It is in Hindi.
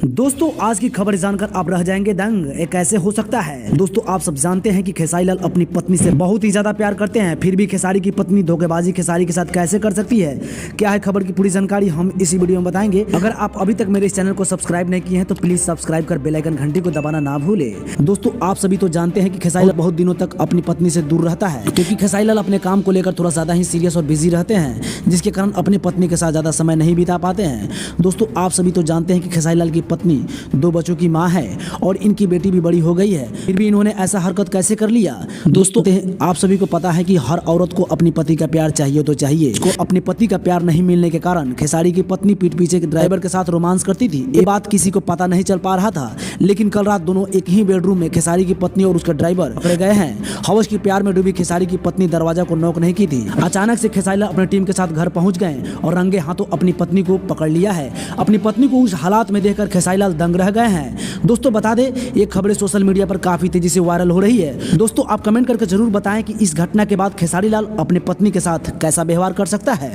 दोस्तों आज की खबर जानकर आप रह जाएंगे दंग। ये कैसे हो सकता है। दोस्तों आप सब जानते हैं कि खेसारी लाल अपनी पत्नी से बहुत ही ज्यादा प्यार करते हैं, फिर भी खेसारी की पत्नी धोखेबाजी खेसारी के साथ कैसे कर सकती है। क्या है खबर की पूरी जानकारी हम इसी वीडियो में बताएंगे। अगर आप अभी तक मेरे इस चैनल को सब्सक्राइब नहीं किए हैं तो प्लीज सब्सक्राइब कर बेल आइकन घंटी को दबाना ना भूले। दोस्तों आप सभी तो जानते हैं कि खेसारी लाल बहुत दिनों तक अपनी पत्नी से दूर रहता है, क्योंकि खेसारी लाल अपने काम को लेकर थोड़ा ज्यादा ही सीरियस और बिजी रहते हैं, जिसके कारण अपनी पत्नी के साथ ज्यादा समय नहीं बिता पाते हैं। दोस्तों आप सभी तो जानते हैं कि खेसारी लाल की पत्नी 2 बच्चों की मां है और इनकी बेटी भी बड़ी हो गई है, फिर भी इन्होंने ऐसा हरकत कैसे कर लिया। दोस्तों आप सभी को पता है कि हर औरत को अपनी पति का प्यार चाहिए तो चाहिए। इसको अपने पति का प्यार नहीं मिलने के कारण खेसारी की पत्नी पीठ पीछे के ड्राइवर के साथ रोमांस करती थी। ये बात किसी को पता नहीं चल पा रहा था, लेकिन कल रात दोनों एक ही बेडरूम में खेसारी की पत्नी और उसका ड्राइवर पकड़े गए हैं। हवस की प्यार में डूबी खेसारी की पत्नी दरवाजा को नॉक नहीं की थी। अचानक से खेसारी लाल अपनी टीम के साथ घर पहुंच गए और रंगे हाथों अपनी पत्नी को पकड़ लिया है। अपनी पत्नी को उस हालात में देखकर खेसारी लाल दंग रह गए हैं। दोस्तों बता दें ये खबरें सोशल मीडिया पर काफी तेजी से वायरल हो रही है। दोस्तों आप कमेंट करके जरूर बताएं कि इस घटना के बाद खेसारी लाल अपनी पत्नी के साथ कैसा व्यवहार कर सकता है।